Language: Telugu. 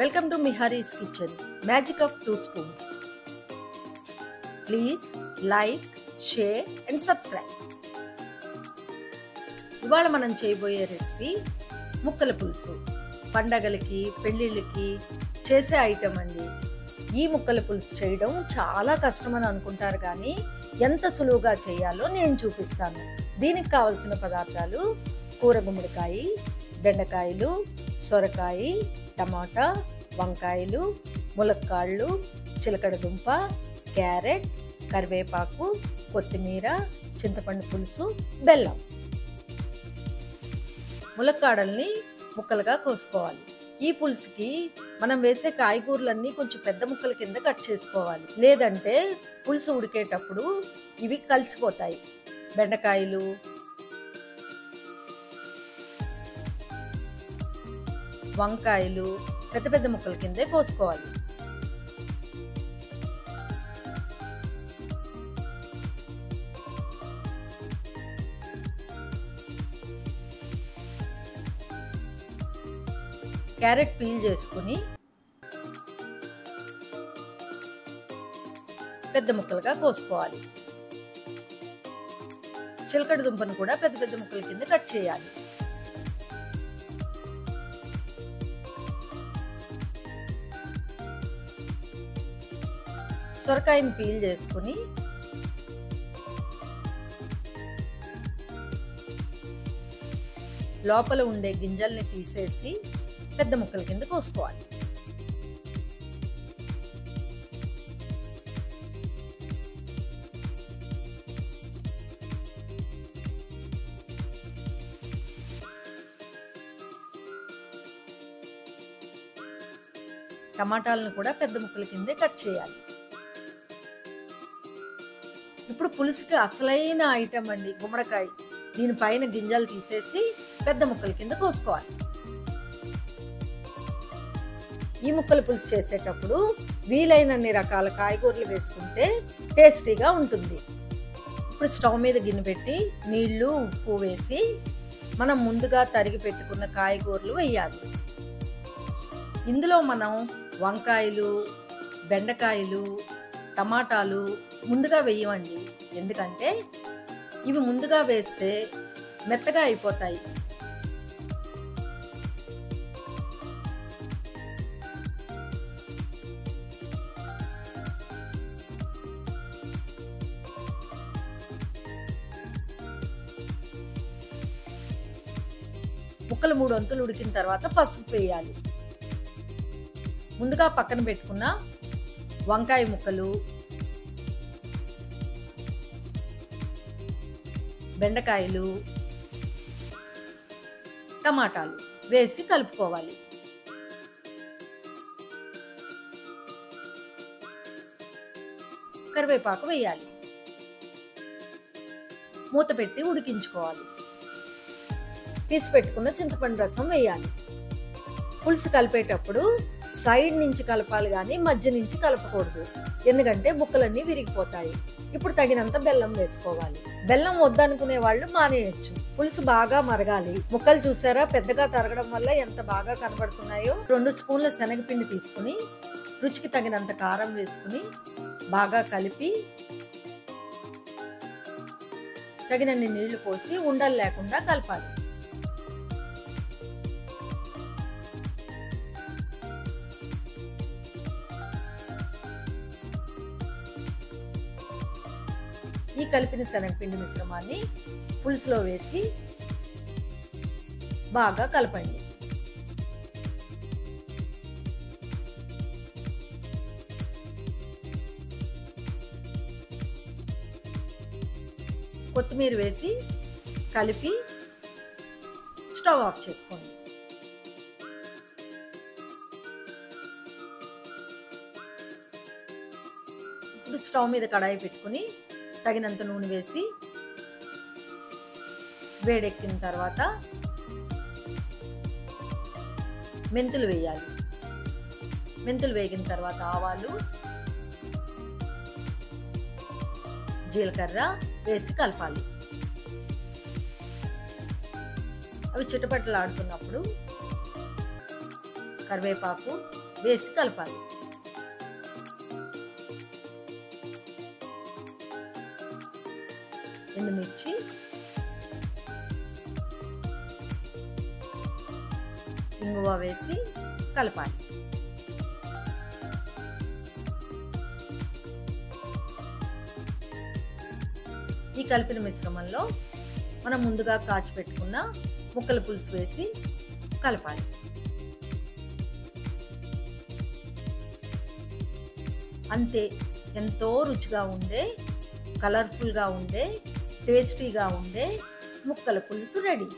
Welcome to Mihari's Kitchen, Magic of 2 spoons. Please like, share and subscribe. ఇవాళ మనం చేయబోయే రెసిపీ ముక్కల పులుసు. పండగలకి, పెళ్ళిళ్ళకి చేసే ఐటమ్ అండి. ఈ ముక్కల పులుసు చేయడం చాలా కష్టమని అనుకుంటారు కానీ ఎంత సులువుగా చేయాలో నేను చూపిస్తాను. దీనికి కావలసిన పదార్థాలు: కూర గుమ్మడికాయ, బెండకాయలు, సొరకాయ, టమాటా, వంకాయలు, ములక్కాళ్ళు, చిలకడ దుంప, క్యారెట్, కరివేపాకు, కొత్తిమీర, చింతపండు పులుసు, బెల్లం. ములక్కాడల్ని ముక్కలుగా కోసుకోవాలి. ఈ పులుసుకి మనం వేసే కాయగూరలన్నీ కొంచెం పెద్ద ముక్కల కింద కట్ చేసుకోవాలి, లేదంటే పులుసు ఉడికేటప్పుడు ఇవి కలిసిపోతాయి. బెండకాయలు, వంకాయలు పెద్ద పెద్ద ముక్కల కిందే కోసుకోవాలి. క్యారెట్ పీల్ చేసుకుని పెద్ద ముక్కలుగా కోసుకోవాలి. చిలకడ దుంపను కూడా పెద్ద పెద్ద ముక్కల కింద కట్ చేయాలి. సొరకాయని పీల్ చేసుకుని లోపల ఉండే గింజల్ని తీసేసి పెద్ద ముక్కల కింద కోసుకోవాలి. టమాటాలను కూడా పెద్ద ముక్కల కిందే కట్ చేయాలి. ఇప్పుడు పులుసుకి అసలైన ఐటమ్ అండి గుమ్మడికాయ. దీనిపైన గింజలు తీసేసి పెద్ద ముక్కల కింద కోసుకోవాలి. ఈ ముక్కల పులుసు చేసేటప్పుడు వీలైనన్ని రకాల కాయగూరలు వేసుకుంటే టేస్టీగా ఉంటుంది. ఇప్పుడు స్టవ్ మీద గిన్నె పెట్టి నీళ్లు, ఉప్పు వేసి మనం ముందుగా తరిగి పెట్టుకున్న కాయగూరలు వేయాలి. ఇందులో మనం వంకాయలు, బెండకాయలు, టమాటాలు ముందుగా వేయమండి. ఎందుకంటే ఇవి ముందుగా వేస్తే మెత్తగా అయిపోతాయి. ముక్కలు 3 వంతులు ఉడికిన తర్వాత పసుపు వేయాలి. ముందుగా పక్కన పెట్టుకున్న వంకాయ ముక్కలు, బెండకాయలు, టమాటాలు వేసి కలుపుకోవాలి. కరివేపాకు వేయాలి. మూత పెట్టి ఉడికించుకోవాలి. తీసి పెట్టుకున్న చింతపండు రసం వేయాలి. పులుసు కలిపేటప్పుడు సైడ్ నుంచి కలపాలి కానీ మధ్య నుంచి కలపకూడదు, ఎందుకంటే ముక్కలన్నీ విరిగిపోతాయి. ఇప్పుడు తగినంత బెల్లం వేసుకోవాలి. బెల్లం వద్దనుకునే వాళ్ళు మానేయచ్చు. పులుసు బాగా మరగాలి. ముక్కలు చూసారా పెద్దగా తరగడం వల్ల ఎంత బాగా కనబడుతున్నాయో. 2 స్పూన్ల శనగపిండి తీసుకుని రుచికి తగినంత కారం వేసుకుని బాగా కలిపి తగినన్ని నీళ్లు పోసి ఉండలు లేకుండా కలపాలి. ఈ కలిపిన శనగపిండి మిశ్రమాన్ని పులుసులో వేసి బాగా కలపండి. కొత్తిమీర వేసి కలిపి స్టవ్ ఆఫ్ చేసుకోండి. ఇప్పుడు స్టవ్ మీద కడాయి పెట్టుకుని తగినంత నూనె వేసి వేడెక్కిన తర్వాత మెంతులు వేయాలి. మెంతులు వేగిన తర్వాత ఆవాలు, జీలకర్ర వేసి కలపాలి. అవి చిటపటలాడుతున్నప్పుడు కరివేపాకు, వేసి కలపాలి. ఎండుమిర్చి, ఇంగువ వేసి కలపాలి. ఈ కలిపిన మిశ్రమంలో మనం ముందుగా కాచి పెట్టుకున్న ముక్కల పులుసు వేసి కలపాలి. అంతే, ఎంతో రుచిగా ఉండే, కలర్ఫుల్గా ఉండే, టేస్టీగా ఉండే ముక్కల పులుసు రెడీ.